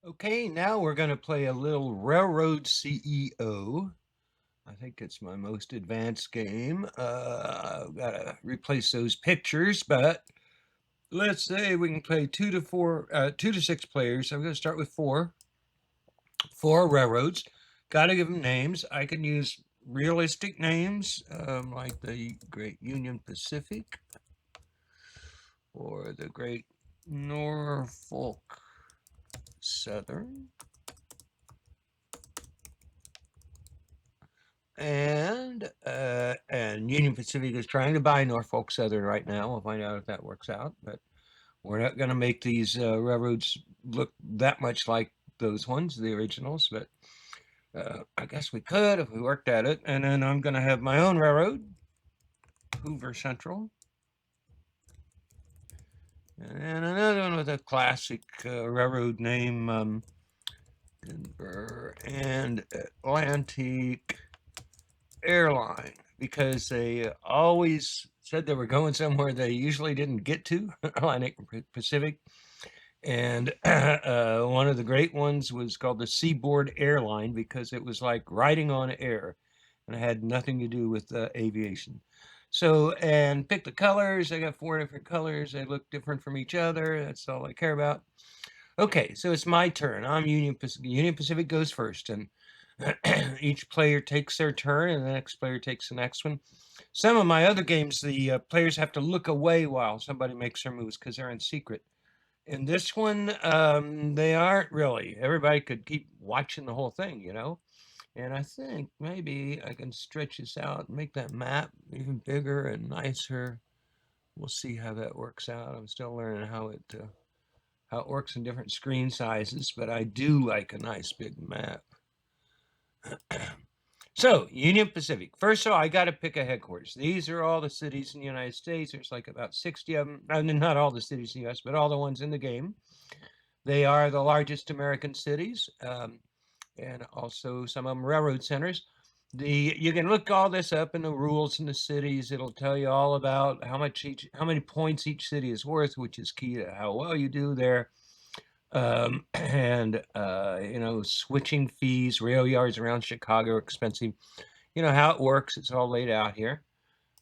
Okay, now we're going to play a little Railroad CEO. I think it's my most advanced game. I've got to replace those pictures, but let's say we can play 2 to 6 players. I'm going to start with four railroads. Got to give them names. I can use realistic names like the Great Union Pacific or the Great Norfolk Southern. And Union Pacific is trying to buy Norfolk Southern right now. We'll find out if that works out. But we're not going to make these railroads look that much like those ones, the originals. But I guess we could if we worked at it. And then I'm going to have my own railroad, Hoover Central, and another one with a classic railroad name, Denver and Atlantic Airline, because they always said they were going somewhere they usually didn't get to, Atlantic Pacific. And one of the great ones was called the Seaboard Airline because it was like riding on air and it had nothing to do with aviation. So, and pick the colors. I got 4 different colors. They look different from each other. That's all I care about. Okay, so it's my turn. I'm Union Pacific. Union Pacific goes first, and each player takes their turn, and the next player takes the next one. Some of my other games, the players have to look away while somebody makes their moves because they're in secret. In this one, they aren't really. Everybody could keep watching the whole thing, you know? And I think maybe I can stretch this out and make that map even bigger and nicer. We'll see how that works out. I'm still learning how it works in different screen sizes, but I do like a nice big map. So, Union Pacific. First of all, I got to pick a headquarters. These are all the cities in the United States. There's like about 60 of them. I mean, not all the cities in the US, but all the ones in the game. They are the largest American cities, and also some of them railroad centers. You can look all this up in the rules in the cities. It'll tell you all about how many points each city is worth, which is key to how well you do there. And switching fees, rail yards around Chicago are expensive. You know how it works. It's all laid out here,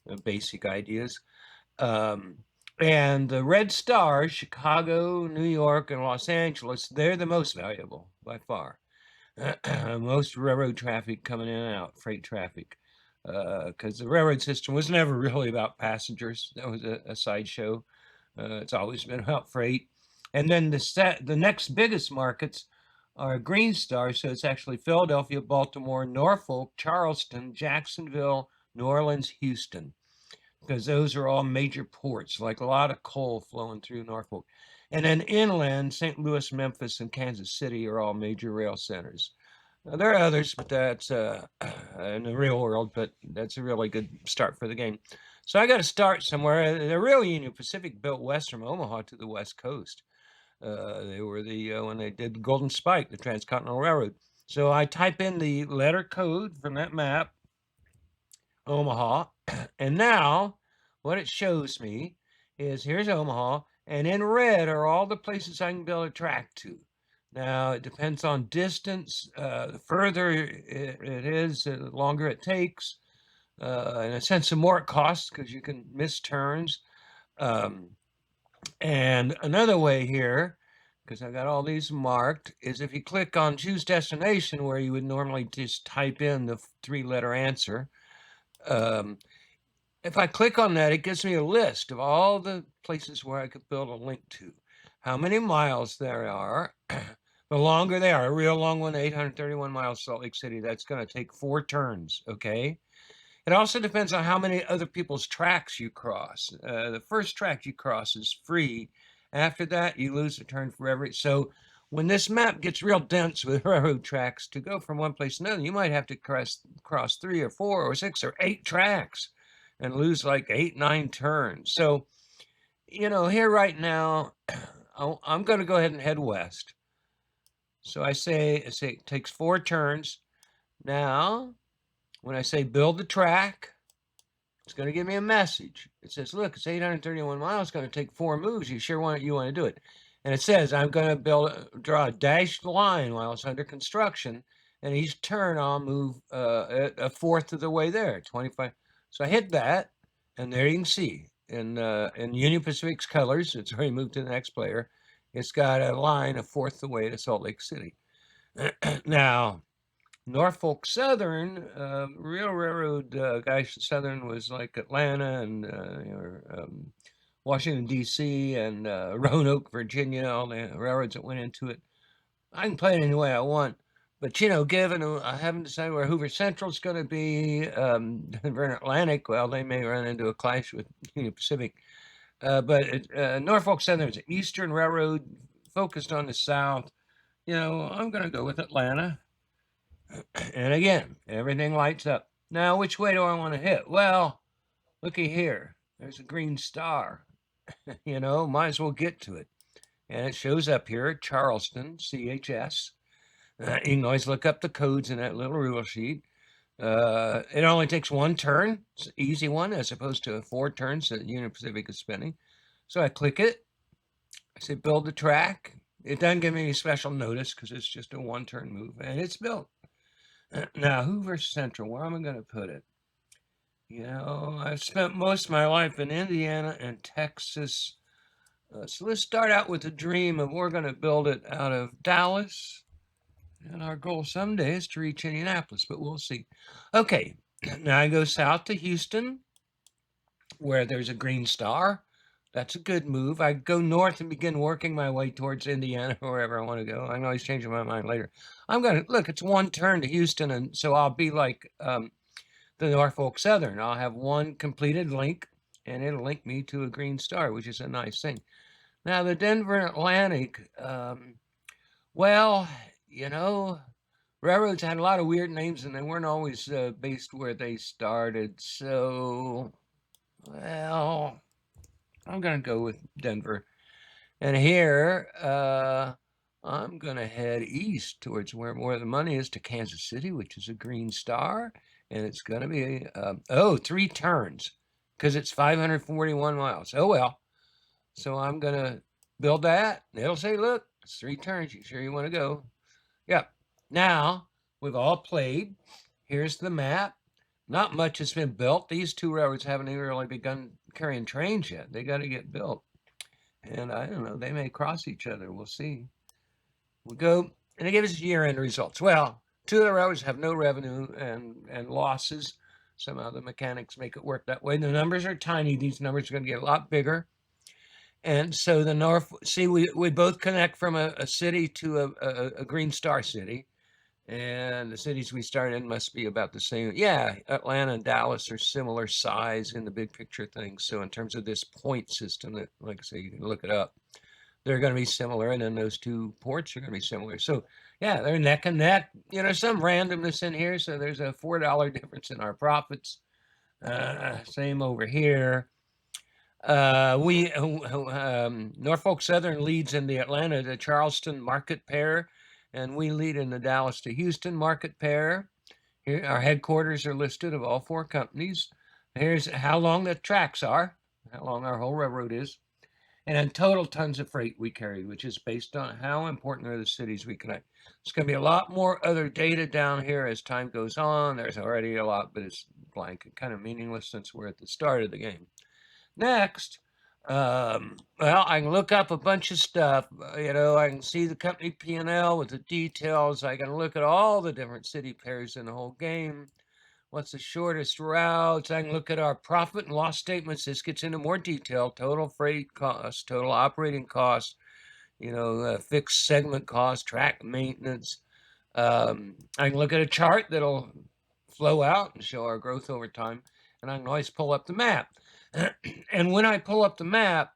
the basic ideas. Um, and the red stars, Chicago, New York, and Los Angeles, they're the most valuable by far. Most railroad traffic coming in and out, freight traffic, because the railroad system was never really about passengers. That was a sideshow. It's always been about freight. And then the next biggest markets are Green Star, so it's actually Philadelphia, Baltimore, Norfolk, Charleston, Jacksonville, New Orleans, Houston, because those are all major ports, like a lot of coal flowing through Norfolk. And then inland, St. Louis, Memphis, and Kansas City are all major rail centers. Now, there are others, but that's in the real world, but that's a really good start for the game. So I got to start somewhere. The real Union Pacific built west from Omaha to the west coast. They were when they did Golden Spike, the Transcontinental Railroad. So I type in the letter code from that map, Omaha, and now what it shows me is here's Omaha, and in red are all the places I can build a track to. Now, it depends on distance. The further it is, the longer it takes. In a sense, the more it costs because you can miss turns. Um, and another way here, because I got all these marked, is if you click on choose destination where you would normally just type in the 3-letter answer. Um, if I click on that, it gives me a list of all the places where I could build a link to, how many miles there are. The longer they are, a real long one, 831 miles, Salt Lake City, that's going to take 4 turns, okay? It also depends on how many other people's tracks you cross. The first track you cross is free. After that, you lose a turn forever. So when this map gets real dense with railroad tracks, to go from one place to another, you might have to cross 3 or 4 or 6 or 8 tracks and lose like 8, 9 turns. So, here right now, I'm going to go ahead and head west. So I say it takes 4 turns. Now, when I say build the track, it's going to give me a message. It says, look, it's 831 miles. It's going to take 4 moves. You want to do it. And it says, I'm going to draw a dashed line while it's under construction. And each turn I'll move a fourth of the way there, 25. So I hit that, and there you can see in Union Pacific's colors, it's already moved to the next player. It's got a line a fourth the way to Salt Lake City. Now, Norfolk Southern, real railroad, gosh, Southern was like Atlanta and Washington, D.C., and Roanoke, Virginia, all the railroads that went into it. I can play it any way I want. But, given I haven't decided where Hoover Central is going to be, Denver and Atlantic, well, they may run into a clash with Union Pacific. But Norfolk Southern is an Eastern Railroad focused on the South. I'm going to go with Atlanta. And again, everything lights up. Now, which way do I want to hit? Well, looky here. There's a green star. Might as well get to it. And it shows up here at Charleston, CHS. You can always look up the codes in that little rule sheet. It only takes one turn. It's an easy one as opposed to 4 turns that Union Pacific is spending. So I click it. I say build the track. It doesn't give me any special notice because it's just a 1-turn move, and it's built. Now, Hoover Central, where am I going to put it? I've spent most of my life in Indiana and Texas. So let's start out with the dream of we're going to build it out of Dallas. And our goal someday is to reach Indianapolis, but we'll see. Okay, now I go south to Houston, where there's a green star. That's a good move. I go north and begin working my way towards Indiana, wherever I want to go. I can always change my mind later. I'm going to, look, it's 1 turn to Houston, and so I'll be like the Norfolk Southern. I'll have 1 completed link, and it'll link me to a green star, which is a nice thing. Now, the Denver Atlantic, well, railroads had a lot of weird names, and they weren't always based where they started. So, well, I'm going to go with Denver. And here, I'm going to head east towards where more of the money is to Kansas City, which is a green star. And it's going to be, 3 turns because it's 541 miles. Oh, well. So I'm going to build that. It'll say, look, it's 3 turns. You sure you want to go? Yep. Now, we've all played. Here's the map. Not much has been built. These 2 railroads haven't even really begun carrying trains yet. They got to get built. And I don't know, they may cross each other. We'll see. We'll go, and it gives us year-end results. Well, 2 of the railroads have no revenue and losses. Somehow the mechanics make it work that way. The numbers are tiny. These numbers are going to get a lot bigger. And so the North, see, we both connect from a city to a green star city. And the cities we start in must be about the same. Yeah, Atlanta and Dallas are similar size in the big picture thing. So in terms of this point system, that, like I say, you can look it up, they're going to be similar. And then those 2 ports are going to be similar. So yeah, they're neck and neck. Some randomness in here. So there's a $4 difference in our profits. Same over here. Norfolk Southern leads in the Atlanta to Charleston market pair, and we lead in the Dallas to Houston market pair. Here, our headquarters are listed of all 4 companies. Here's how long the tracks are, how long our whole railroad is, and in total tons of freight we carry, which is based on how important are the cities we connect. There's going to be a lot more other data down here as time goes on. There's already a lot, but it's blank and kind of meaningless since we're at the start of the game. Next, well, I can look up a bunch of stuff. I can see the company P&L with the details. I can look at all the different city pairs in the whole game. What's the shortest routes? I can look at our profit and loss statements. This gets into more detail. Total freight costs, total operating costs, fixed segment costs, track maintenance. I can look at a chart that'll flow out and show our growth over time. And I can always pull up the map. And when I pull up the map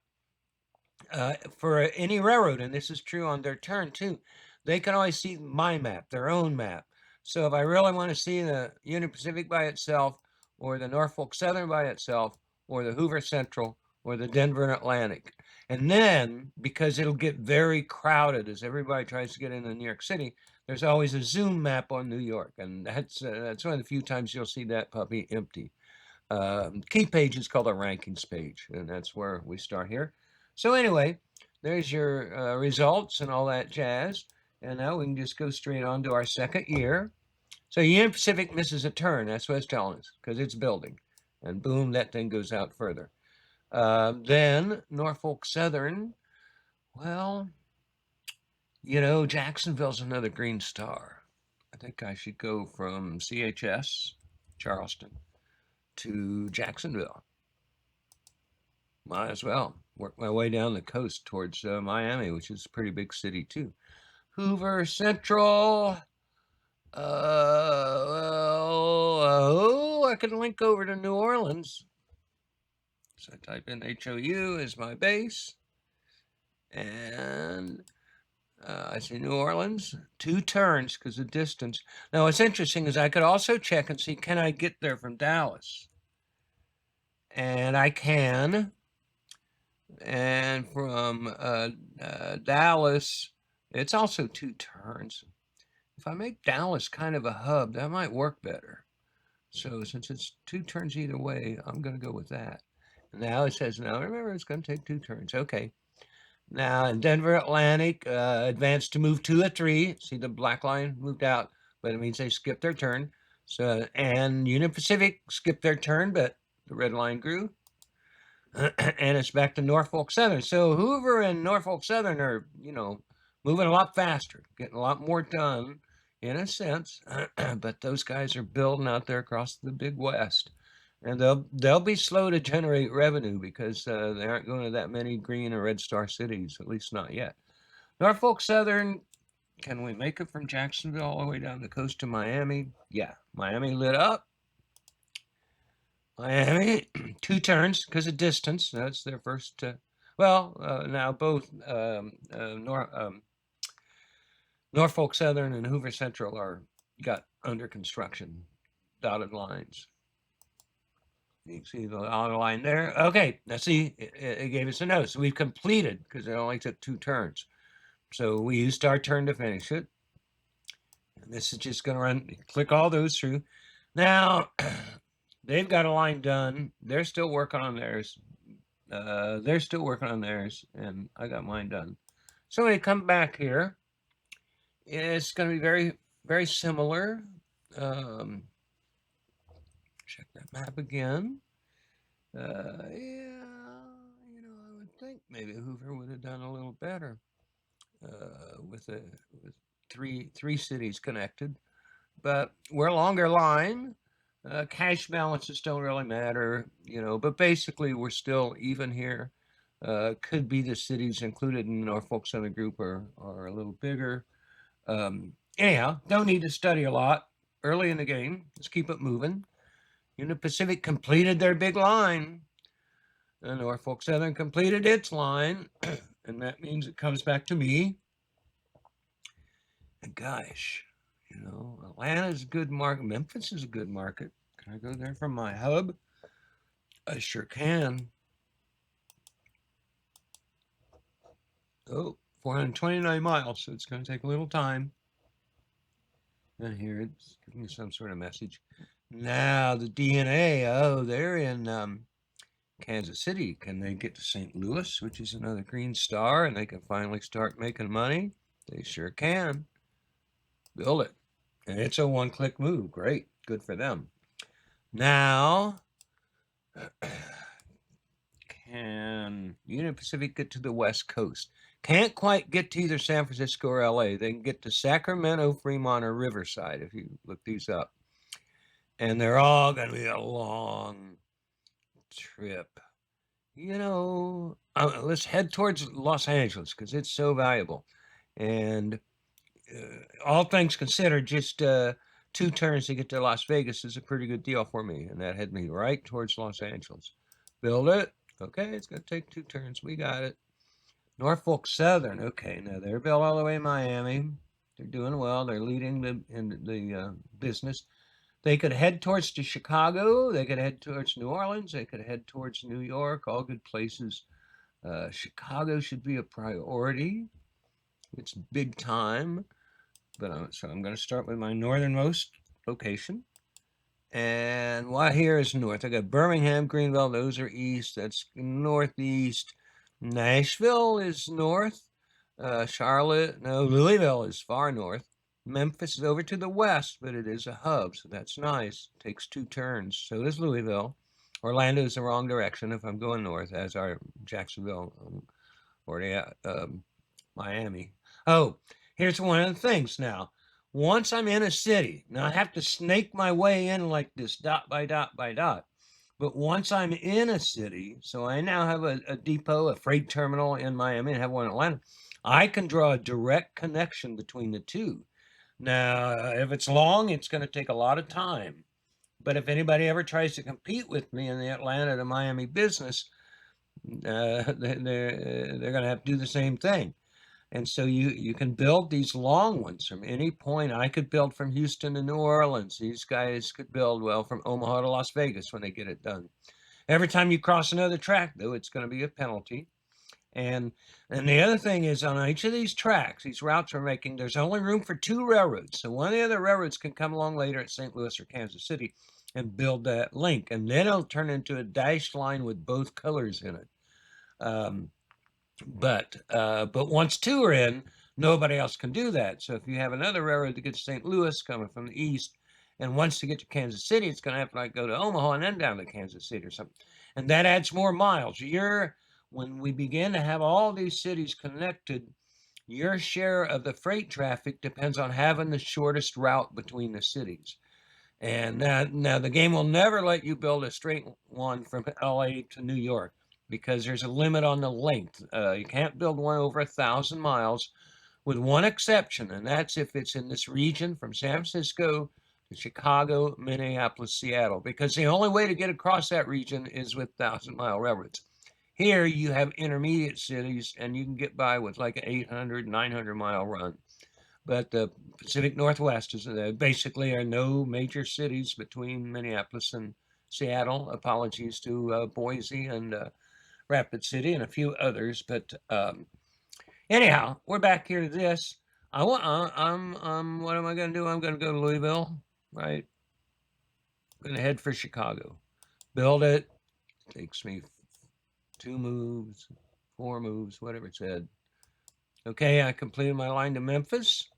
for any railroad, and this is true on their turn too, they can always see my map, their own map. So if I really want to see the Union Pacific by itself, or the Norfolk Southern by itself, or the Hoover Central, or the Denver and Atlantic, and then because it'll get very crowded as everybody tries to get into New York City, there's always a zoom map on New York, and that's one of the few times you'll see that puppy empty. Key page is called a rankings page, and that's where we start here. So anyway, there's your results and all that jazz. And now we can just go straight on to our second year. So Union Pacific misses a turn. That's what it's telling us because it's building. And boom, that thing goes out further. Then Norfolk Southern, well, Jacksonville's another green star. I think I should go from CHS, Charleston, to Jacksonville. Might as well work my way down the coast towards Miami, which is a pretty big city too. Hoover Central. I can link over to New Orleans. So I type in HOU as my base. And I see New Orleans, 2 turns because of distance. Now, what's interesting is I could also check and see, can I get there from Dallas? And I can. And from Dallas, it's also 2 turns. If I make Dallas kind of a hub, that might work better. So since it's 2 turns either way, I'm going to go with that. Now it says, now remember, it's going to take 2 turns. Okay. Now in Denver Atlantic, advanced to move 2 of 3. See the black line moved out, but it means they skipped their turn. So, and Union Pacific skipped their turn, but the red line grew. And it's back to Norfolk Southern. So Hoover and Norfolk Southern are, moving a lot faster, getting a lot more done in a sense. But those guys are building out there across the big West. And they'll be slow to generate revenue because there aren't going to that many green or red star cities, at least not yet. Norfolk Southern, can we make it from Jacksonville all the way down the coast to Miami? Yeah, Miami lit up. Miami, 2 turns because of distance. That's their first. Now both Norfolk Southern and Hoover Central got under construction, dotted lines. You can see the dotted line there. Okay, now see, it gave us a note. So we've completed because it only took 2 turns. So we used our turn to finish it. And this is just going to run, click all those through. Now, they've got a line done. They're still working on theirs. And I got mine done. So when I come back here, it's going to be very, very similar. Check that map again. Yeah, I would think maybe Hoover would have done a little better with 3 cities connected. But we're a longer line. Cash balances don't really matter, but basically we're still even here. Could be the cities included in the Norfolk Southern group are a little bigger. Anyhow, don't need to study a lot early in the game. Let's keep it moving. Union Pacific completed their big line. And Norfolk Southern completed its line. And that means it comes back to me. And gosh, Atlanta's a good market. Memphis is a good market. Can I go there from my hub? I sure can. Oh, 429 miles, so it's going to take a little time. And here it's giving me some sort of message. Now the DNA, they're in Kansas City. Can they get to St. Louis, which is another green star, and they can finally start making money? They sure can. Build it. And it's a 1-click move. Great. Good for them. Now, can Union Pacific get to the West Coast? Can't quite get to either San Francisco or LA. They can get to Sacramento, Fremont, or Riverside if you look these up. And they're all going to be a long trip. Let's head towards Los Angeles because it's so valuable. And all things considered, just 2 turns to get to Las Vegas is a pretty good deal for me. And that had me right towards Los Angeles. Build it. Okay, it's going to take 2 turns. We got it. Norfolk Southern. Okay, now they're built all the way in Miami. They're doing well. They're leading the business. They could head towards to Chicago. They could head towards New Orleans. They could head towards New York. All good places. Chicago should be a priority. It's big time. But so I'm going to start with my northernmost location. And what here is north? I got Birmingham, Greenville. Those are east. That's northeast. Nashville is north. Charlotte, no, Louisville is far north. Memphis is over to the west, but it is a hub, so that's nice. Takes two turns. So does Louisville. Orlando is the wrong direction if I'm going north, as are Jacksonville or Miami. Oh, here's one of the things now. Once I'm in a city, now I have to snake my way in like this dot by dot by dot. But once I'm in a city, so I now have a depot, a freight terminal in Miami, and have one in Atlanta, I can draw a direct connection between the two. Now, if it's long, it's going to take a lot of time. But if anybody ever tries to compete with me in the Atlanta to Miami business, they're going to have to do the same thing. And so you can build these long ones from any point. I could build from Houston to New Orleans. These guys could build, well, from Omaha to Las Vegas when they get it done. Every time you cross another track, though, it's going to be a penalty. And the other thing is on each of these tracks, these routes we're making, there's only room for two railroads. So one of the other railroads can come along later at St. Louis or Kansas City and build that link. And then it'll turn into a dashed line with both colors in it. But once two are in, nobody else can do that. So if you have another railroad that gets to St. Louis coming from the east and wants to get to Kansas City, it's going to have to like go to Omaha and then down to Kansas City or something. And that adds more miles. When we begin to have all these cities connected, your share of the freight traffic depends on having the shortest route between the cities. And now the game will never let you build a straight one from LA to New York because there's a limit on the length. You can't build one over 1,000 miles with one exception, and that's if it's in this region from San Francisco to Chicago, Minneapolis, Seattle, because the only way to get across that region is with 1,000-mile railroads. Here you have intermediate cities, and you can get by with like an 800, 900-mile run. But the Pacific Northwest is basically are no major cities between Minneapolis and Seattle. Apologies to Boise and Rapid City and a few others, but anyhow, we're back here to this. What am I going to do? I'm going to go to Louisville, right? I'm going to head for Chicago. Build it. Takes me 2 moves, 4 moves, whatever it said. Okay, I completed my line to Memphis.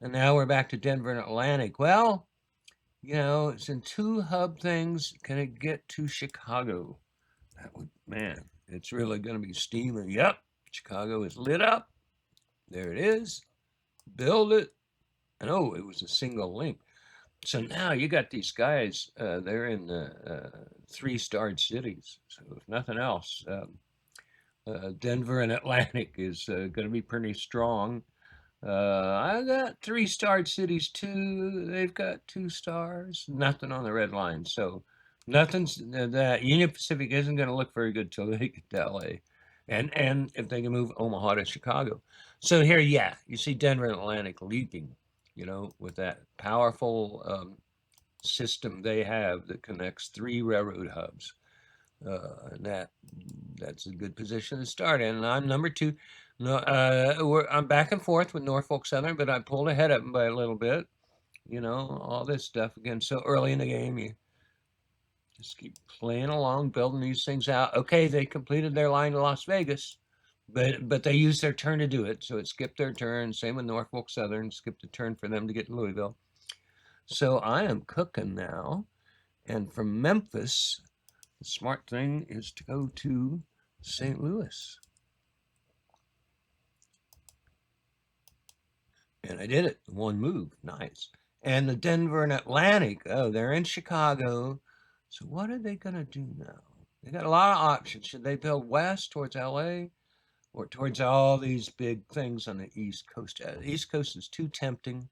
And now we're back to Denver and Atlantic. Well, it's in 2 hub things. Can it get to Chicago? Man, it's really going to be steaming. Yep, Chicago is lit up. There it is. Build it. And oh, it was a single link. So now you got these guys, they're in the 3-starred cities. So if nothing else, Denver and Atlantic is going to be pretty strong. I got 3-starred cities too. They've got 2 stars. Nothing on the red line. So nothing's that Union Pacific isn't going to look very good till they get to LA. And if they can move Omaha to Chicago. So here, yeah, you see Denver and Atlantic leaping, with that powerful system they have that connects 3 railroad hubs. And that's a good position to start in. And I'm number 2. No, I'm back and forth with Norfolk Southern, but I pulled ahead of them by a little bit. All this stuff again. So early in the game, you just keep playing along, building these things out. Okay, they completed their line to Las Vegas, but they used their turn to do it, so it skipped their turn. Same with Norfolk Southern, skipped a turn for them to get to Louisville. So I am cooking now, and from Memphis, the smart thing is to go to St. Louis. And I did it, 1 move, nice. And the Denver and Atlantic, oh, they're in Chicago. So what are they going to do now? They got a lot of options. Should they build west towards LA or towards all these big things on the East Coast? The East Coast is too tempting.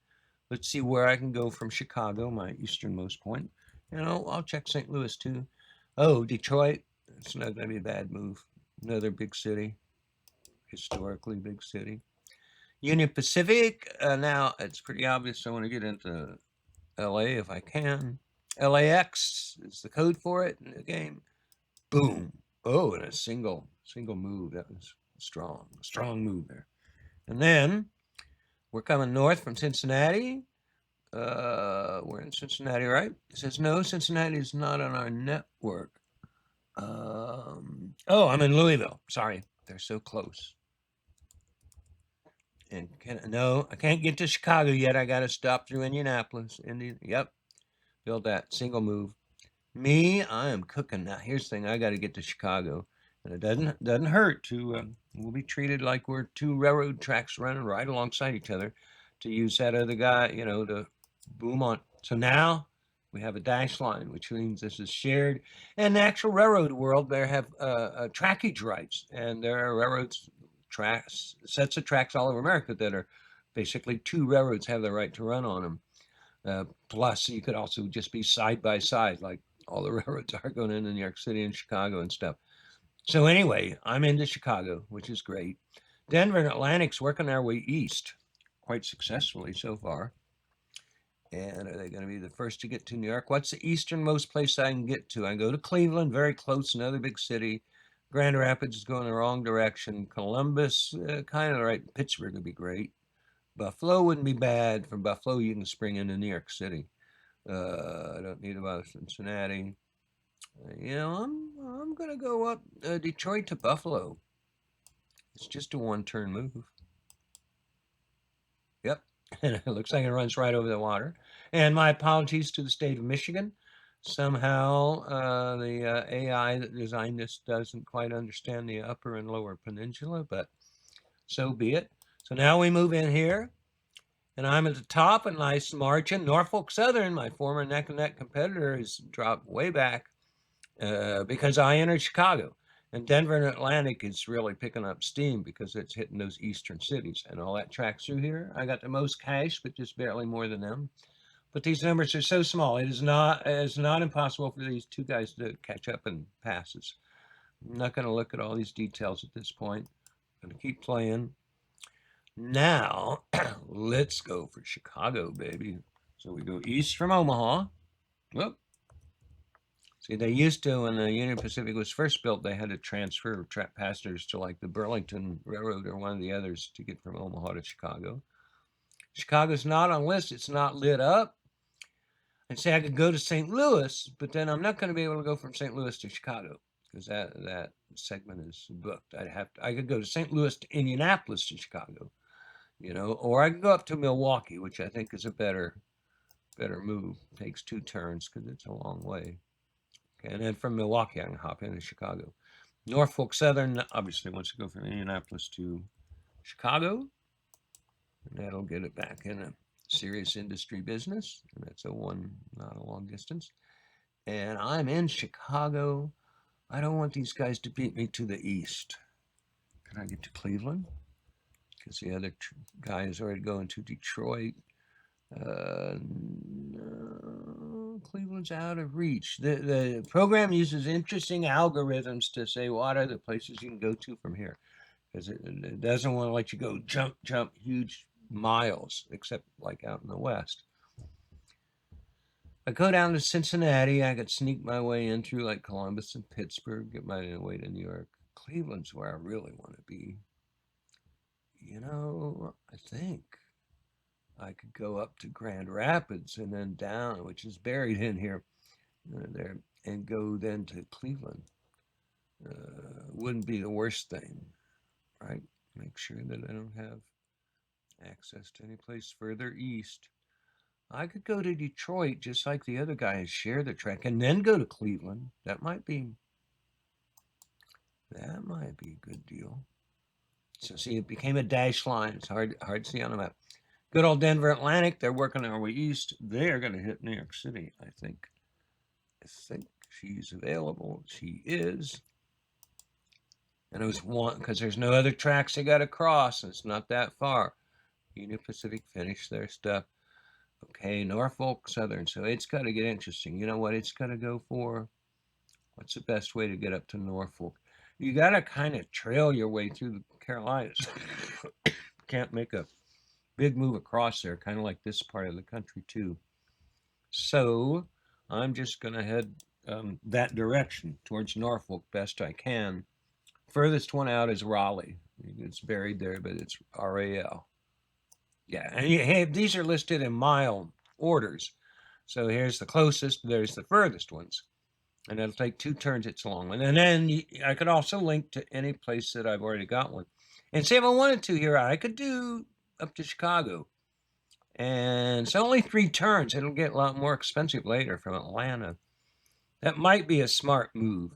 Let's see where I can go from Chicago, my easternmost point. I'll check St. Louis too. Oh, Detroit, it's not going to be a bad move. Another big city, historically big city. Union Pacific, now it's pretty obvious I want to get into LA if I can. LAX is the code for it in the game. Boom. Oh, and a single move. That was strong move there. And then we're coming north from Cincinnati. We're in Cincinnati, right? It says, no, Cincinnati is not on our network. Oh, I'm in Louisville. Sorry, they're so close. And no, I can't get to Chicago yet. I got to stop through Indianapolis. Yep, build that single move. Me, I am cooking now. Here's the thing: I got to get to Chicago, and it doesn't hurt to. We'll be treated like we're two railroad tracks running right alongside each other, to use that other guy, to boom on. So now we have a dash line, which means this is shared. And the actual railroad world, they have trackage rights, and there are railroads tracks sets of tracks all over America that are basically two railroads have the right to run on them. Plus, you could also just be side by side, like all the railroads are going into New York City and Chicago and stuff. So anyway, I'm into Chicago, which is great. Denver and Atlantic's working their way east quite successfully so far. And are they going to be the first to get to New York? What's the easternmost place I can get to? I go to Cleveland, very close, another big city. Grand Rapids is going the wrong direction. Columbus, kind of right. Pittsburgh would be great. Buffalo wouldn't be bad. From Buffalo, you can spring into New York City. I don't need about Cincinnati. I'm gonna go up Detroit to Buffalo. It's just a one-turn move. Yep, and it looks like it runs right over the water. And my apologies to the state of Michigan. Somehow the AI that designed this doesn't quite understand the upper and lower peninsula, but so be it. So now we move in here, and I'm at the top, a nice margin. Norfolk Southern, my former neck and neck competitor, has dropped way back because I entered Chicago. And Denver and Atlantic is really picking up steam because it's hitting those eastern cities and all that tracks through here. I got the most cash, but just barely more than them. But these numbers are so small. It is not impossible for these two guys to catch up in passes. I'm not going to look at all these details at this point. I'm going to keep playing. Now, let's go for Chicago, baby. So we go east from Omaha. Whoop. See, they used to, when the Union Pacific was first built, they had to transfer passengers to like the Burlington Railroad or one of the others to get from Omaha to Chicago. Chicago's not on list. It's not lit up. I'd say I could go to St. Louis, but then I'm not going to be able to go from St. Louis to Chicago because that segment is booked. I could go to St. Louis to Indianapolis to Chicago, or I could go up to Milwaukee, which I think is a better move. It takes 2 turns because it's a long way. Okay, and then from Milwaukee, I can hop into Chicago. Norfolk Southern obviously wants to go from Indianapolis to Chicago, and that'll get it back in a serious industry business, and that's not a long distance. And I'm in Chicago. I don't want these guys to beat me to the east. Can I get to Cleveland? Because the other guy is already going to Detroit. No, Cleveland's out of reach. The program uses interesting algorithms to say what are the places you can go to from here, because it doesn't want to let you go jump huge miles, except like out in the west. I go down to Cincinnati. I could sneak my way in through like Columbus and Pittsburgh, get my way to New York. Cleveland's where I really want to be. I think I could go up to Grand Rapids and then down, which is buried in here, there, and go then to Cleveland. Wouldn't be the worst thing, right? Make sure that I don't have access to any place further east. I could go to Detroit just like the other guys, share the track, and then go to Cleveland. That might be a good deal. So see, it became a dash line. It's hard to see on the map. Good old Denver Atlantic, they're working their way east. They're going to hit New York City, I think. I think she's available. She is. And it was one, because there's no other tracks they got to cross. It's not that far. Union Pacific finished their stuff. Okay, Norfolk Southern. So it's got to get interesting. You know what it's got to go for? What's the best way to get up to Norfolk? You got to kind of trail your way through the Carolinas. Can't make a big move across there, kind of like this part of the country too. So I'm just going to head that direction towards Norfolk best I can. Furthest one out is Raleigh. It's buried there, but it's RAL. Yeah, and these are listed in mile orders. So here's the closest, there's the furthest ones. And it'll take 2 turns its long one. And then I could also link to any place that I've already got one. And say if I wanted to here, I could do up to Chicago. And it's only 3 turns. It'll get a lot more expensive later from Atlanta. That might be a smart move.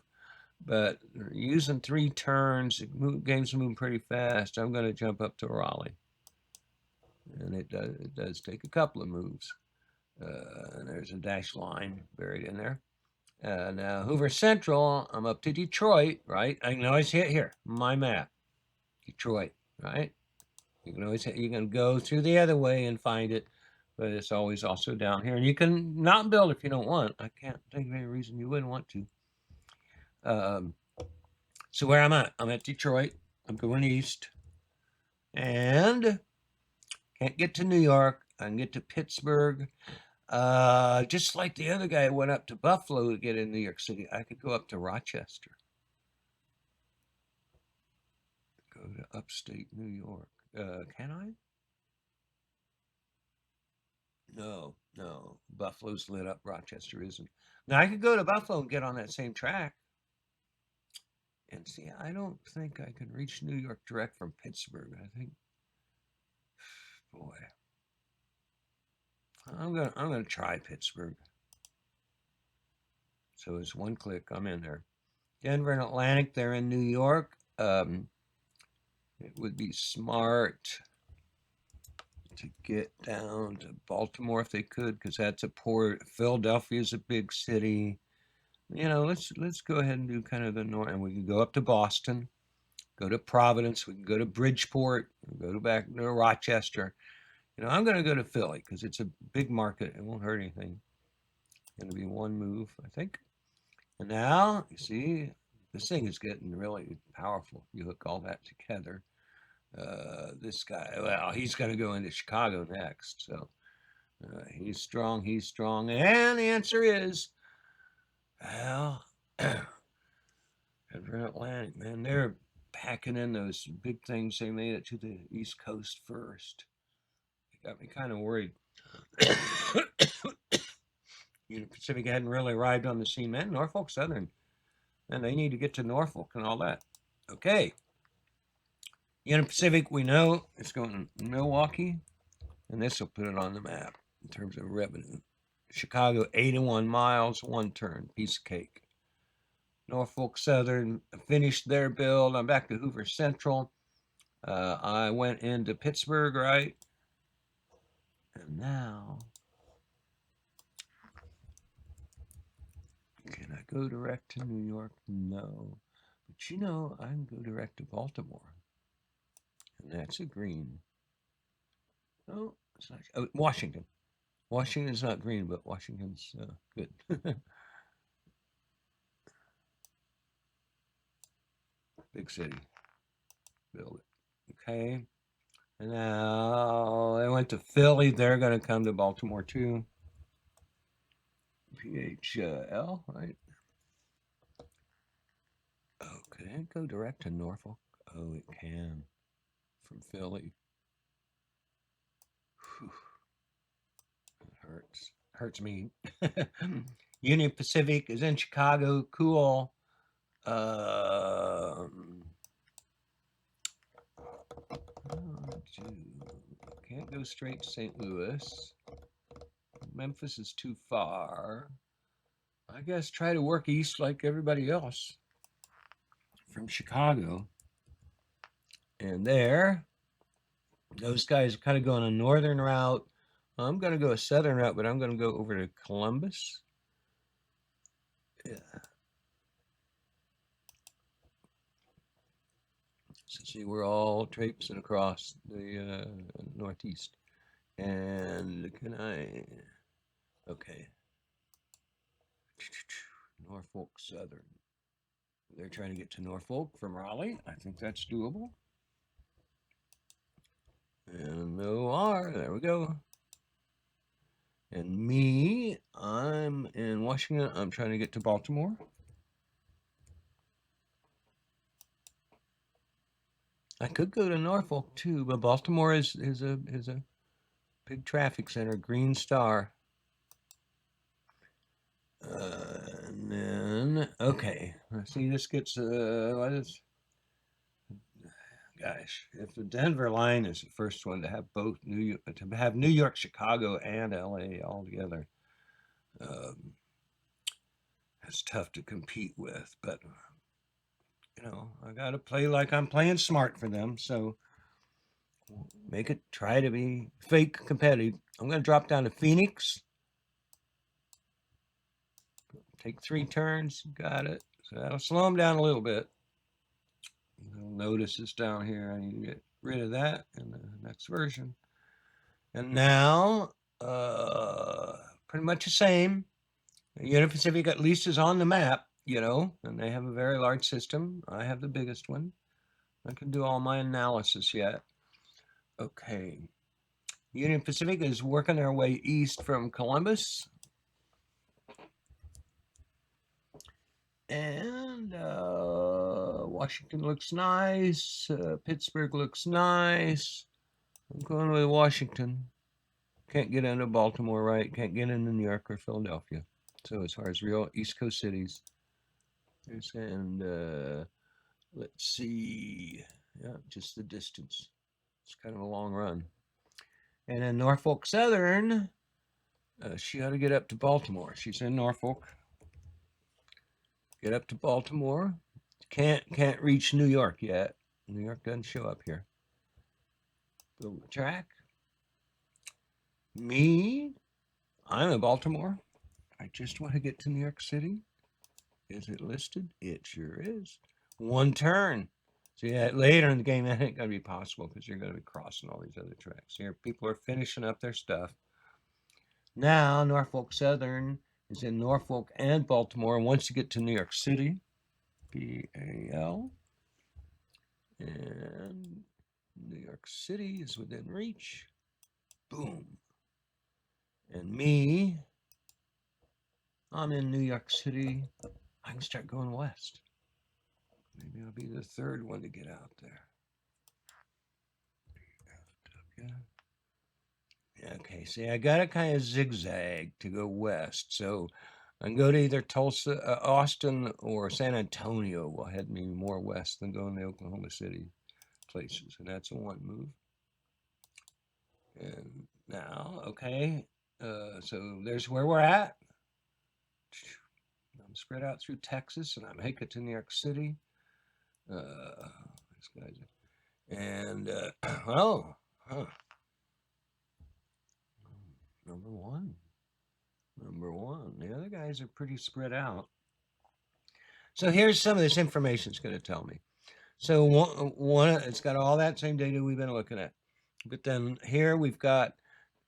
But using 3 turns, game's moving pretty fast. I'm going to jump up to Raleigh. And it does take a couple of moves. And there's a dash line buried in there. Now, Hoover Central, I'm up to Detroit, right? I can always hit here, my map, Detroit, right? You can always hit, you can go through the other way and find it, but it's always also down here. And you can not build if you don't want. I can't think of any reason you wouldn't want to. So where I'm at Detroit. I'm going east. And can't get to New York. I can get to Pittsburgh. Just like the other guy went up to Buffalo to get in New York City, I could go up to Rochester. Go to upstate New York. Can I? No. Buffalo's lit up. Rochester isn't. Now I could go to Buffalo and get on that same track. And see, I don't think I can reach New York direct from Pittsburgh. I think, boy, I'm gonna try Pittsburgh. So it's 1 click. I'm in there. Denver and Atlantic, they're in New York. It would be smart to get down to Baltimore if they could, because that's a port. Philadelphia is a big city. You know, let's go ahead and do kind of the north, and we can go up to Boston, go to Providence, we can go to Bridgeport, go back to Rochester. You know, I'm going to go to Philly because it's a big market. It won't hurt anything. Going to be 1 move, I think. And now, you see, this thing is getting really powerful. You hook all that together. This guy, well, he's going to go into Chicago next. So he's strong. And the answer is, well, Denver and Atlantic, man, they're packing in those big things. They made it to the East Coast first. It got me kind of worried. Union Pacific hadn't really arrived on the scene, man. Norfolk Southern, and they need to get to Norfolk and all that. Okay. Union Pacific, we know it's going to Milwaukee, and this will put it on the map in terms of revenue. Chicago, 81 miles, 1 turn, piece of cake. Norfolk Southern finished their build. I'm back to Hoover Central. I went into Pittsburgh, right? And now, can I go direct to New York? No. But you know, I can go direct to Baltimore. And that's a green. Oh, it's not. Oh, Washington. Washington's not green, but Washington's good. Big city. Build it. Okay. And now I went to Philly. They're going to come to Baltimore too. PHL, right? Oh, could it go direct to Norfolk? Oh, it can. From Philly. Whew. It hurts. Hurts me. Union Pacific is in Chicago. Cool. Can't go straight to St. Louis. Memphis is too far. I guess try to work east like everybody else from Chicago. And there, those guys are kind of going a northern route. I'm going to go a southern route, but I'm going to go over to Columbus. Yeah. So see, we're all traipsing across the northeast. And can I... Okay. Norfolk Southern. They're trying to get to Norfolk from Raleigh. I think that's doable. And no R. There we go. And me, I'm in Washington. I'm trying to get to Baltimore. I could go to Norfolk too, but Baltimore is a big traffic center. Green Star. then, okay, let's see, this gets, what is, gosh, if the Denver line is the first one to have both New York, Chicago, and LA all together, it's tough to compete with. But I got to play like I'm playing smart for them. So try to be fake competitive. I'm going to drop down to Phoenix. Take 3 turns. Got it. So that'll slow them down a little bit. You'll notice this down here. I need to get rid of that in the next version. And now, pretty much the same. Union Pacific at least is on the map, and they have a very large system. I have the biggest one. I can do all my analysis yet. Okay. Union Pacific is working their way east from Columbus. And Washington looks nice. Pittsburgh looks nice. I'm going with Washington. Can't get into Baltimore, right? Can't get into New York or Philadelphia. So as far as real East Coast cities. And let's see. Yeah, just the distance. It's kind of a long run. And then Norfolk Southern, she ought to get up to Baltimore. She's in Norfolk. Get up to Baltimore. Can't reach New York yet. New York doesn't show up here. Build the track. Me, I'm in Baltimore. I just want to get to New York City. Is it listed? It sure is. 1 turn. So yeah, later in the game, that ain't going to be possible because you're going to be crossing all these other tracks. Here, people are finishing up their stuff. Now, Norfolk Southern is in Norfolk and Baltimore. Once you get to New York City, BAL, and New York City is within reach. Boom. And me, I'm in New York City. I can start going west. Maybe I'll be the 3rd one to get out there. Okay, see, I got to kind of zigzag to go west. So I can go to either Tulsa, Austin, or San Antonio will head me more west than going to Oklahoma City places. And that's a 1 move. And now, okay, so there's where we're at. I'm spread out through Texas, and I make it to New York City. These guys, and oh, huh. Number one. The other guys are pretty spread out. So here's some of this information it's going to tell me. So one, it's got all that same data we've been looking at. But then here we've got,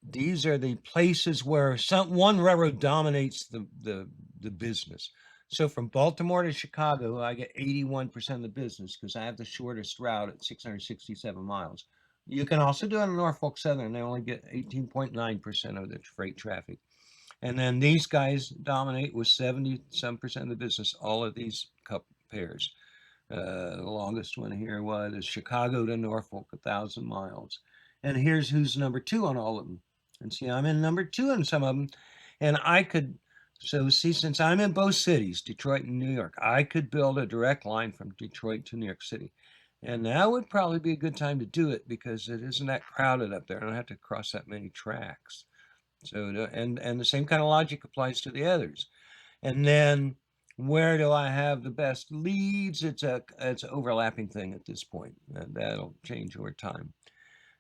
these are the places where one railroad dominates the business. So from Baltimore to Chicago, I get 81% of the business because I have the shortest route at 667 miles. You can also do it in Norfolk Southern. They only get 18.9% of the freight traffic. And then these guys dominate with 70-some% of the business, all of these pairs. The longest one here was Chicago to Norfolk, 1,000 miles. And here's who's number 2 on all of them. And see, I'm in number 2 on some of them. And I could, so see, since I'm in both cities, Detroit and New York, I could build a direct line from Detroit to New York City. And that would probably be a good time to do it because it isn't that crowded up there. I don't have to cross that many tracks. So, and the same kind of logic applies to the others. And then where do I have the best leads? It's an overlapping thing at this point. That'll change over time.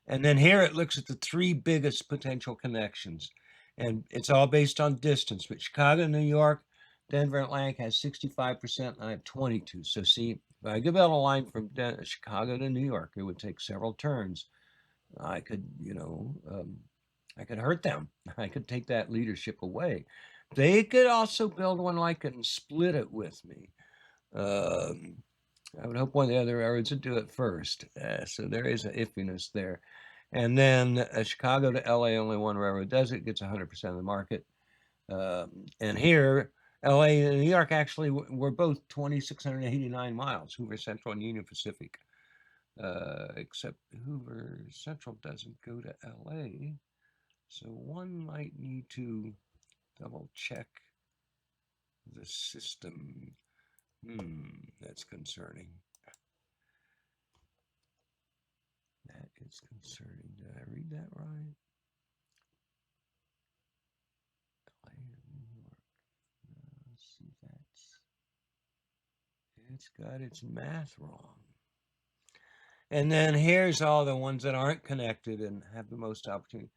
And then here it looks at the 3 biggest potential connections. And it's all based on distance. But Chicago, New York, Denver, Atlantic has 65%, and I have 22. So see, if I could build a line from Chicago to New York, it would take several turns. I could, I could hurt them. I could take that leadership away. They could also build one like it and split it with me. I would hope one of the other railroads would do it first. So there is an iffiness there. And then Chicago to LA, only one railroad does it, gets 100% of the market. And here, LA and New York actually were both 2,689 miles, Hoover Central and Union Pacific. Except Hoover Central doesn't go to LA. So one might need to double check The system. That's concerning. That is concerning. Did I read that right? New York. Let's see, it's got its math wrong. And then here's all the ones that aren't connected and have the most opportunity.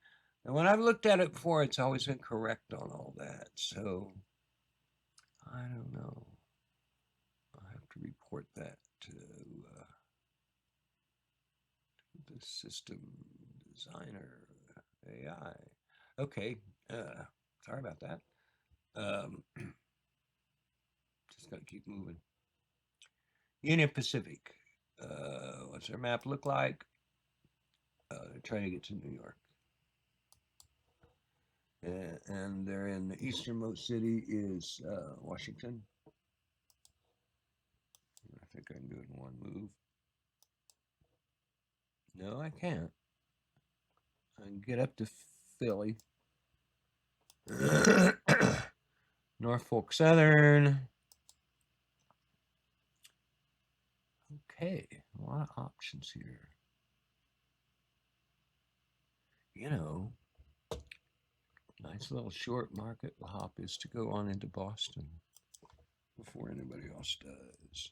And when I've looked at it before, it's always been correct on all that. So I don't know. I'll have to report that to the system designer AI. Okay. Sorry about that. Just gonna keep moving. Union Pacific. What's their map look like? They're trying to get to New York. And they're in the easternmost city is Washington. I think I can do it in one move. No, I can't. I can get up to Philly. Norfolk Southern. Okay, a lot of options here. You know, nice little short market hop is to go on into Boston before anybody else does.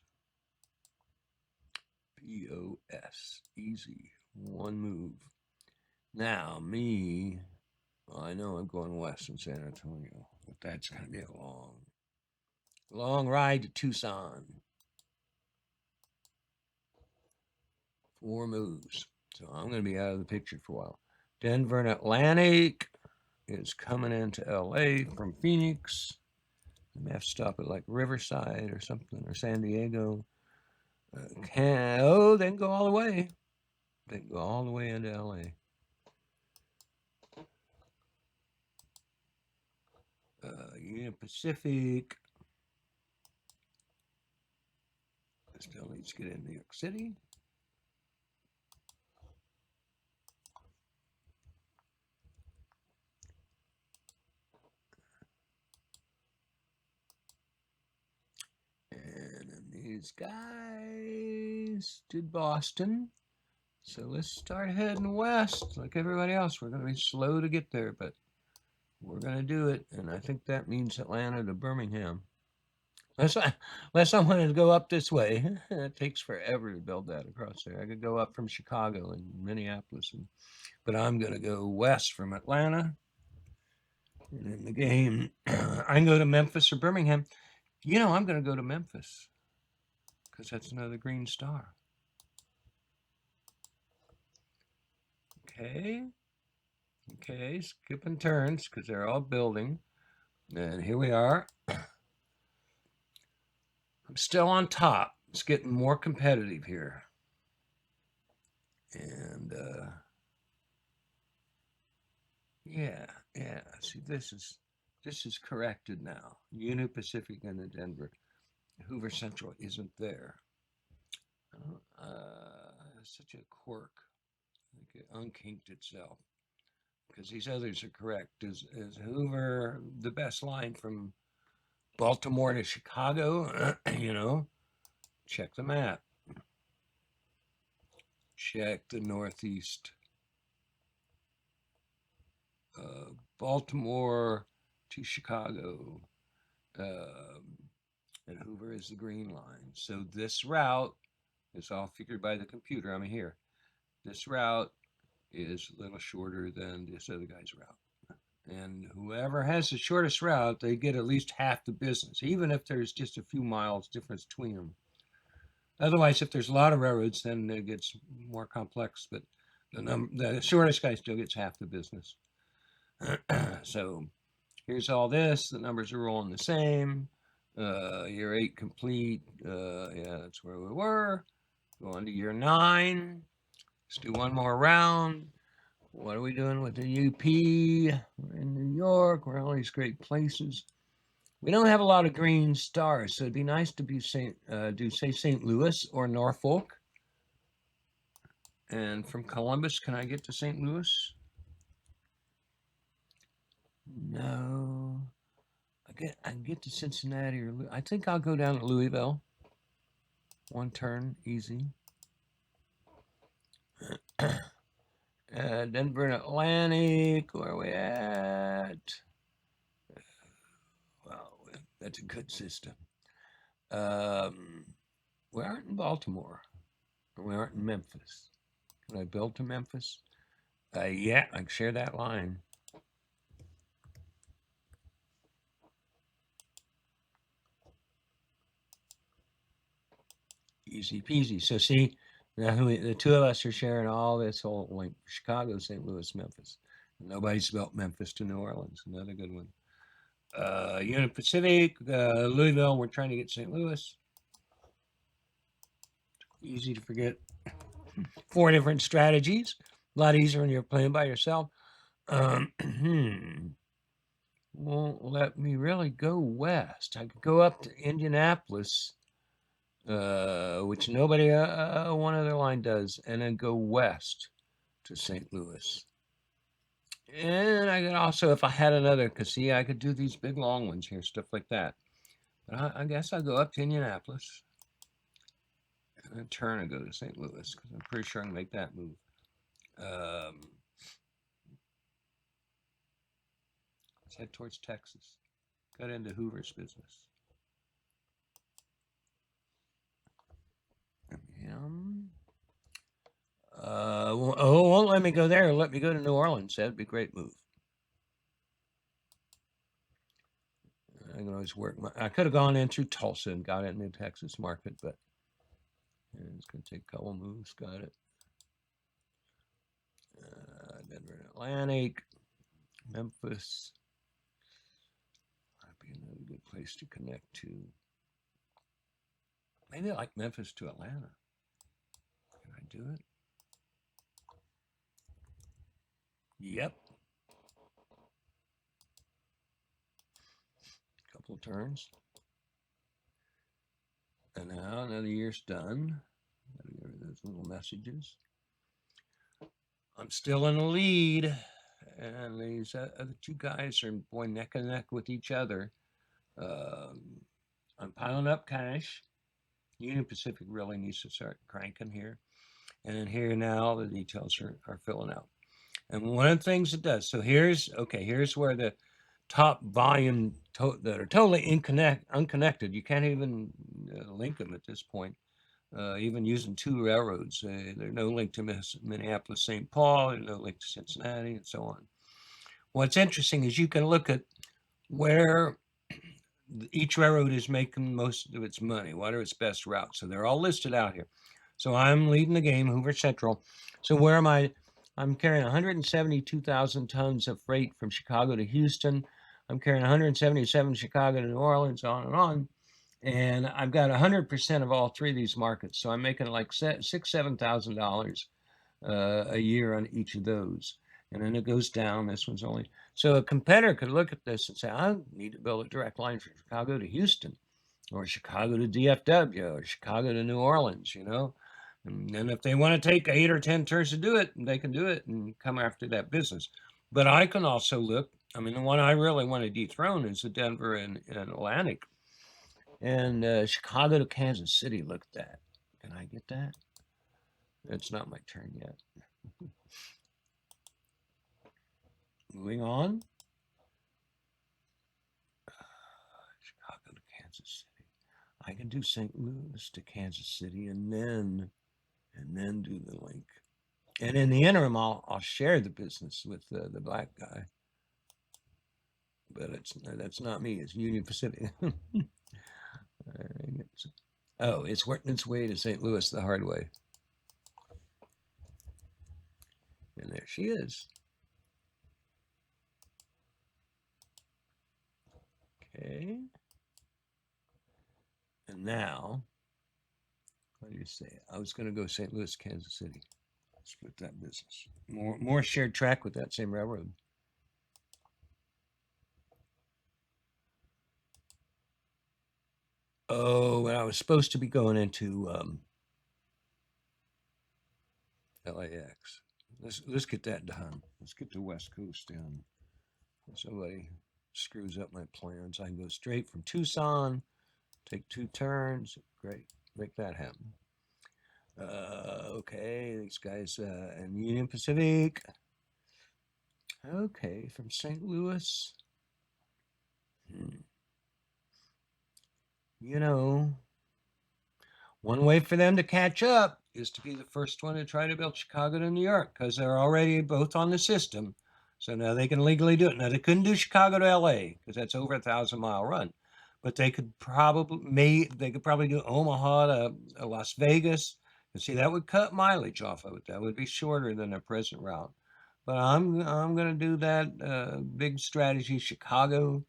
BOS, easy, one move. Now, me, well, I know I'm going west from San Antonio, but that's going to be a long ride to Tucson. 4 moves. So I'm going to be out of the picture for a while. Denver and Atlantic is coming into LA from Phoenix. I may have to stop at like Riverside or something, or San Diego. They can go all the way. They can go all the way into LA. Union Pacific still needs to get in New York City. And then these guys did Boston. So let's start heading west like everybody else. We're going to be slow to get there, but we're going to do it. And I think that means Atlanta to Birmingham. Unless I wanted to go up this way. It takes forever to build that across there. I could go up from Chicago and Minneapolis, but I'm going to go west from Atlanta. And in the game, I can go to Memphis or Birmingham. You know, I'm going to go to Memphis because that's another green star. Okay, skipping turns because they're all building. And here we are. I'm still on top. It's getting more competitive here. And yeah. See, this is corrected now. Union Pacific and the Denver. Hoover Central isn't there. Such a quirk. Like it unkinked itself. Because these others are correct. Is Hoover the best line from Baltimore to Chicago? You know, check the map. Check the Northeast. Baltimore to Chicago. And Hoover is the green line. So this route is all figured by the computer. I'm here. This route is a little shorter than this other guy's route. And whoever has the shortest route, they get at least half the business, even if there's just a few miles difference between them. Otherwise, if there's a lot of railroads, then it gets more complex, but the shortest guy still gets half the business. So here's all this. The numbers are rolling the same. Year 8 complete. Yeah, that's where we were. Go on to year 9. Let's do one more round. What are we doing with the UP? We're in New York. We're in all these great places. We don't have a lot of green stars, so it'd be nice to be do say St. Louis or Norfolk. And from Columbus, can I get to St. Louis? No, I I can get to Cincinnati or I think I'll go down to Louisville. One turn, easy. Denver and Atlantic, where are we at? Well, that's a good system. We aren't in Baltimore. We aren't in Memphis. Can I build to Memphis? Yeah, I can share that line. Easy peasy. So see, now the two of us are sharing all this whole link: Chicago, St. Louis, Memphis. Nobody's built Memphis to New Orleans. Another good one. Union Pacific, Louisville. We're trying to get St. Louis. Easy to forget. 4 different strategies. A lot easier when you're playing by yourself. Won't let me really go west. I could go up to Indianapolis, which nobody one other line does, and then go west to St. Louis. And I could also, if I had another, because see, I could do these big long ones here, stuff like that. But I guess I'll go up to Indianapolis and then turn and go to St. Louis, because I'm pretty sure I can make that move. Let's head towards Texas. Got into Hoover's business. Won't let me go there. Let me go to New Orleans. That'd be a great move. I can always work. I could have gone in through Tulsa and got it in the Texas market, but it's going to take a couple moves. Got it. Denver, Atlantic, Memphis. Might be another good place to connect to. Maybe I like Memphis to Atlanta. Can I do it? Yep. Couple turns. And now another year's done. Gotta get rid of those little messages. I'm still in the lead. And these other two guys are boy neck and neck with each other. I'm piling up cash. Union Pacific really needs to start cranking here. And then here now the details are filling out. And one of the things it does, so here's where the top volume that are totally unconnected. You can't even link them at this point. Even using 2 railroads, there's no link to Minneapolis, St. Paul, there's no link to Cincinnati, and so on. What's interesting is you can look at where each railroad is making most of its money, what are its best routes. So they're all listed out here. So I'm leading the game, Hoover Central. So where am I? I'm carrying 172,000 tons of freight from Chicago to Houston. I'm carrying 177 Chicago to New Orleans, on and on. And I've got 100% of all 3 of these markets. So I'm making like $7,000 a year on each of those. And then it goes down. This one's only. So a competitor could look at this and say, I need to build a direct line from Chicago to Houston, or Chicago to DFW, or Chicago to New Orleans, And then if they want to take 8 or 10 turns to do it, they can do it and come after that business. But I can also look, the one I really want to dethrone is the Denver and Atlantic. And Chicago to Kansas City, look at that. Can I get that? It's not my turn yet. Moving on. Chicago to Kansas City. I can do St. Louis to Kansas City and then do the link. And in the interim, I'll share the business with the black guy. But that's not me. It's Union Pacific. Oh, it's working its way to St. Louis the hard way. And there she is. Okay. And now, what do you say? I was going to go St. Louis, Kansas City. Split that business. More shared track with that same railroad. Oh, and I was supposed to be going into LAX. Let's get that done. Let's get the West Coast down. Somebody screws up my plans. I can go straight from Tucson, take 2 turns. Great, make that happen. Okay, these guys and Union Pacific. Okay, from St. Louis. You know, one way for them to catch up is to be the first one to try to build Chicago to New York because they're already both on the system. So now they can legally do it. Now they couldn't do Chicago to LA because that's over 1,000-mile run, but they could probably do Omaha to Las Vegas. And see, that would cut mileage off of it. That would be shorter than their present route. But I'm going to do that big strategy, Chicago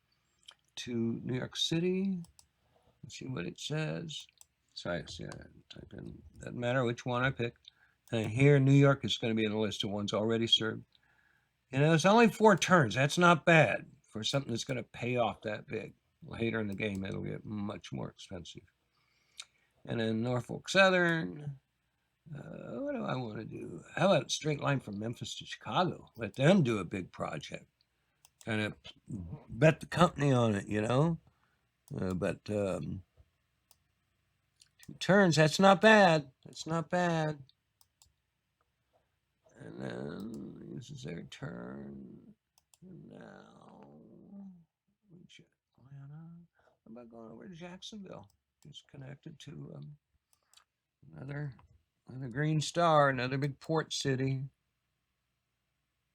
to New York City. Let's see what it says. So I type in, doesn't matter which one I pick. And here, New York is going to be in the list of ones already served. You know, it's only 4 turns. That's not bad for something that's going to pay off that big. Later in the game, it'll get much more expensive. And then Norfolk Southern. What do I want to do? How about a straight line from Memphis to Chicago? Let them do a big project. Kind of bet the company on it, you know? But 2 turns, that's not bad. That's not bad. And then this is their turn. Now, Atlanta. How about going over to Jacksonville? It's connected to another green star, another big port city.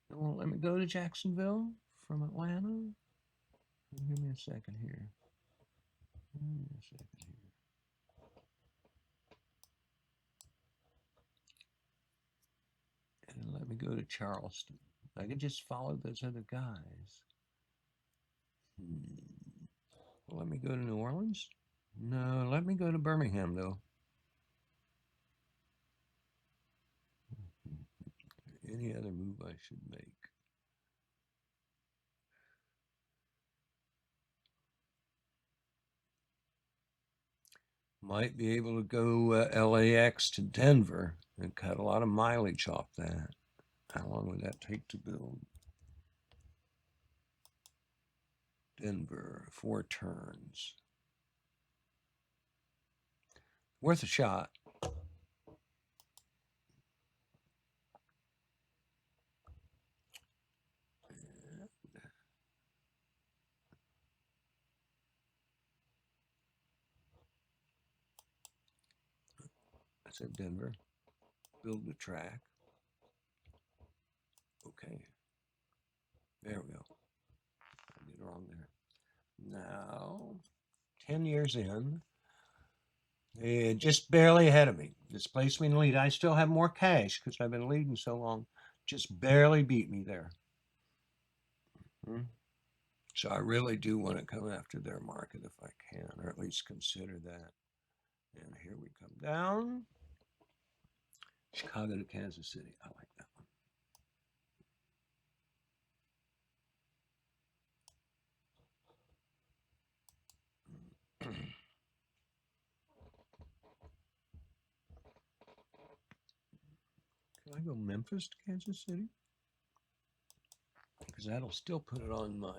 It won't let me go to Jacksonville from Atlanta. Give me a second here. And let me go to Charleston. I can just follow those other guys. Well, let me go to New Orleans. No, let me go to Birmingham, though. Any other move I should make? Might be able to go LAX to Denver and cut a lot of mileage off that. How long would that take to build? Denver, 4 turns. Worth a shot. I said Denver. Build the track. Okay. There we go. I did wrong there. Now, 10 years in, just barely ahead of me. Displaced me in the lead. I still have more cash because I've been leading so long. Just barely beat me there. So I really do want to come after their market if I can, or at least consider that. And here we come down. Chicago to Kansas City. I like that one. Can I go Memphis to Kansas City? Because that'll still put it on my,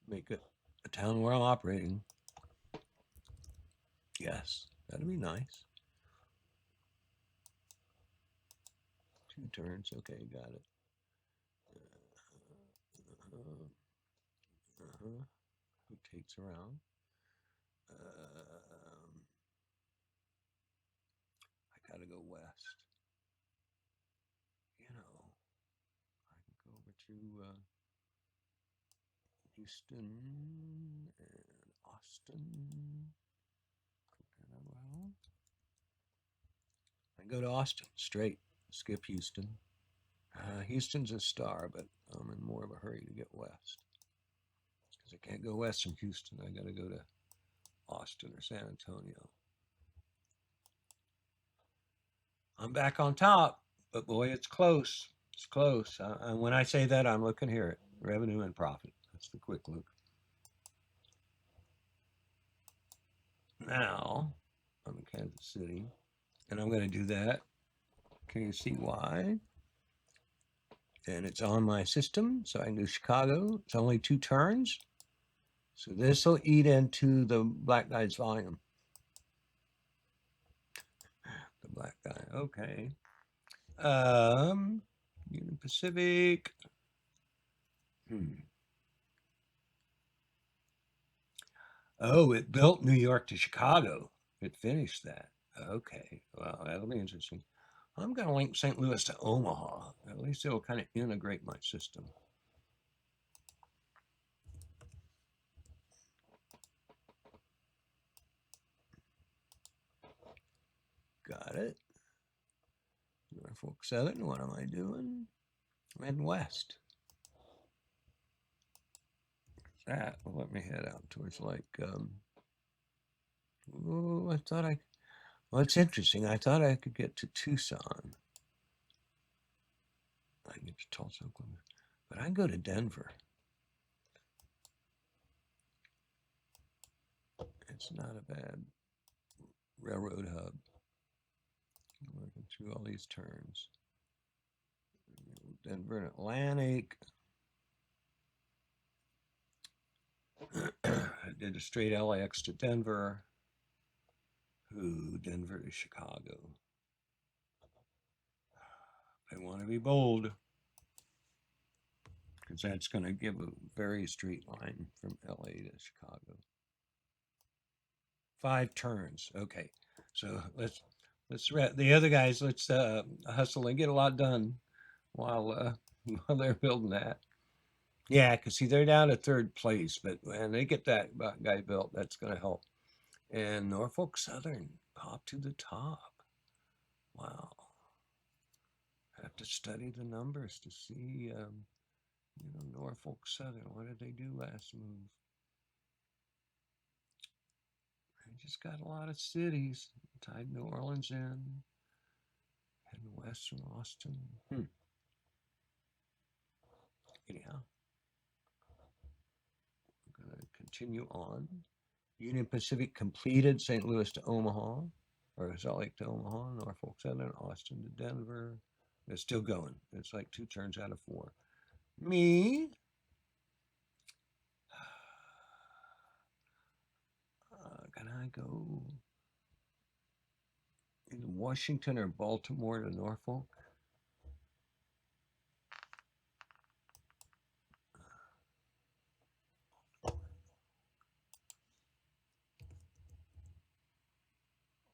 make it a town where I'm operating. Yes, that'd be nice. 2 turns. Okay, got it. Rotates around. I gotta go west. You know, I can go over to Houston and Austin. I go to Austin straight. Skip Houston. Houston's a star, but I'm in more of a hurry to get west. Because I can't go west from Houston. I got to go to Austin or San Antonio. I'm back on top, but boy, it's close. It's close. And when I say that, I'm looking here at revenue and profit. That's the quick look. Now, I'm in Kansas City, and I'm going to do that. Can you see why? And it's on my system, so I can do Chicago. It's only 2 turns. So this will eat into the black guy's volume. The black guy, okay. Union Pacific. Oh, it built New York to Chicago. It finished that. Okay, well, that'll be interesting. I'm going to link St. Louis to Omaha. At least it'll kind of integrate my system. Got it. Norfolk Southern, what am I doing? I'm heading west. That will let me head out towards like, oh, I thought well, it's interesting. I thought I could get to Tucson. I can get to Tulsa, Oklahoma, but I can go to Denver. It's not a bad railroad hub. I'm working through all these turns. Denver and Atlantic. I did a straight LAX to Denver. Ooh, Denver to Chicago. I want to be bold because that's going to give a very straight line from LA to Chicago. 5 turns. Okay, so let's the other guys. Let's hustle and get a lot done while while they're building that. Yeah, because see, they're down to 3rd place, but when they get that guy built, that's going to help. And Norfolk Southern popped to the top. Wow. I have to study the numbers to see, Norfolk Southern. What did they do last move? They just got a lot of cities. Tied New Orleans in. And Western Austin. Anyhow, I'm going to continue on. Union Pacific completed St. Louis to Omaha, or Salt Lake to Omaha, Norfolk Southern, Austin to Denver. They're still going. It's like 2 turns out of 4. Me. Can I go in Washington or Baltimore to Norfolk?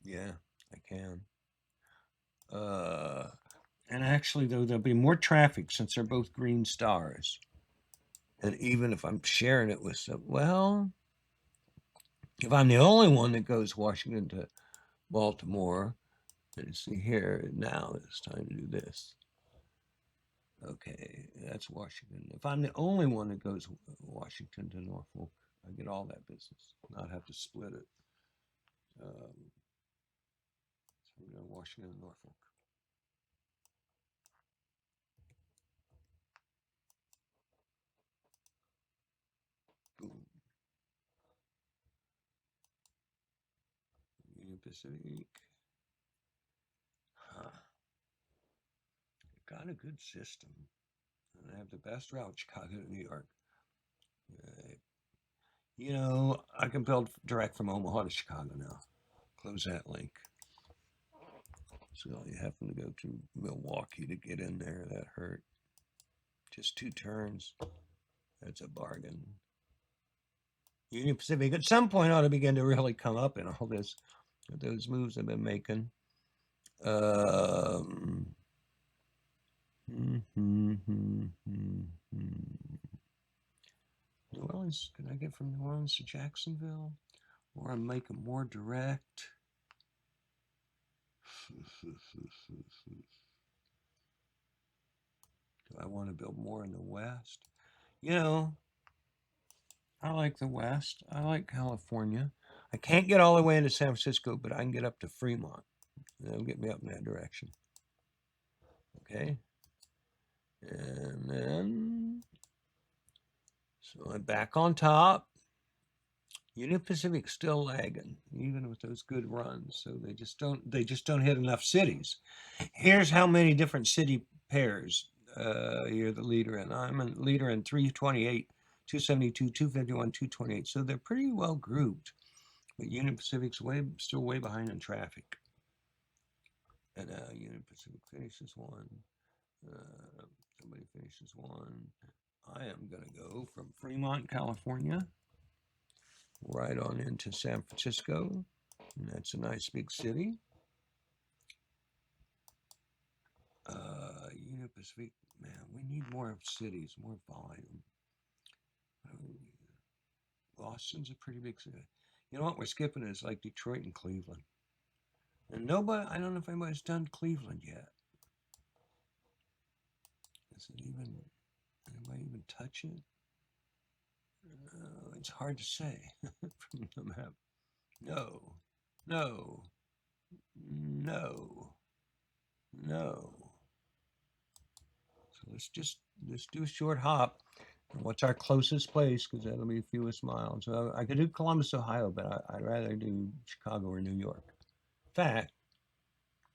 Yeah, I can. And actually, though, there'll be more traffic since they're both green stars. And even if I'm sharing it with some, well, if I'm the only one that goes Washington to Baltimore, let's see here, now it's time to do this. Okay, that's Washington. If I'm the only one that goes Washington to Norfolk, I get all that business, not have to split it. So we're going Washington and Norfolk. Boom. Union Pacific. Huh. Got a good system. And I have the best route, Chicago to New York. I can build direct from Omaha to Chicago now. Close that link. So you happen to go to Milwaukee to get in there. That hurt. Just 2 turns. That's a bargain. Union Pacific at some point ought to begin to really come up in all this. Those moves I've been making. New Orleans, can I get from New Orleans to Jacksonville? Or I make them more direct? Do I want to build more in the West? I like the West. I like California. I can't get all the way into San Francisco, but I can get up to Fremont. That'll get me up in that direction. Okay. And then, so I'm back on top. Union Pacific's still lagging, even with those good runs. So they just don't hit enough cities. Here's how many different city pairs You're the leader, and I'm a leader in 328, 272, 251, 228. So they're pretty well grouped. But Union Pacific's still way behind in traffic. And Union Pacific finishes one. Somebody finishes one. I am going to go from Fremont, California, right on into San Francisco. And that's a nice big city. Union Pacific, man, we need more cities, more volume. Boston's a pretty big city. You know what we're skipping is like Detroit and Cleveland. And nobody, I don't know if anybody's done Cleveland yet. Is it even, anybody even touch it? It's hard to say from the map. No, no, no, no. So let's do a short hop. What's our closest place? Because that'll be fewest miles. I could do Columbus, Ohio, but I'd rather do Chicago or New York. In fact,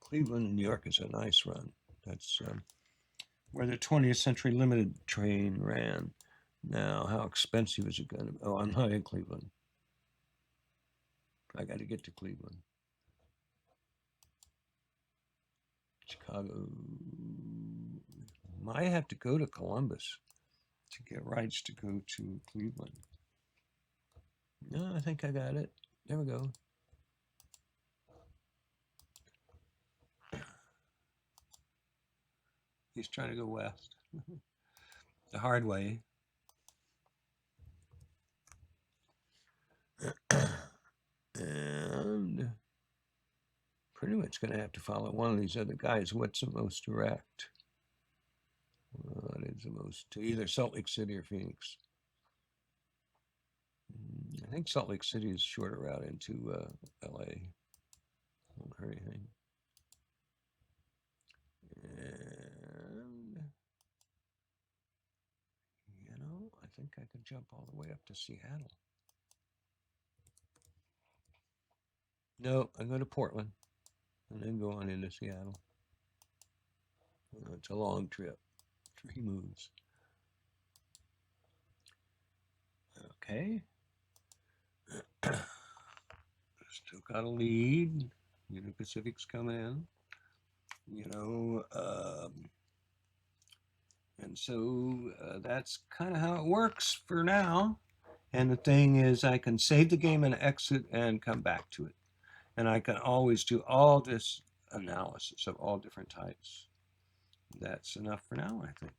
Cleveland and New York is a nice run. That's where the 20th Century Limited train ran. Now, how expensive is it going to be? Oh, I'm not in Cleveland. I got to get to Cleveland. Chicago. Might have to go to Columbus to get rights to go to Cleveland. No, I think I got it. There we go. He's trying to go west. The hard way. And pretty much going to have to follow one of these other guys. What's the most direct? What is the most to either Salt Lake City or Phoenix? I think Salt Lake City is shorter route into LA. Won't hurt anything. And you know, I think I could jump all the way up to Seattle. No, I go to Portland and then go on into Seattle. It's a long trip. 3 moves. Okay. Still got a lead. Union Pacific's coming in. You know, and so that's kind of how it works for now. And the thing is, I can save the game and exit and come back to it. And I can always do all this analysis of all different types. That's enough for now, I think.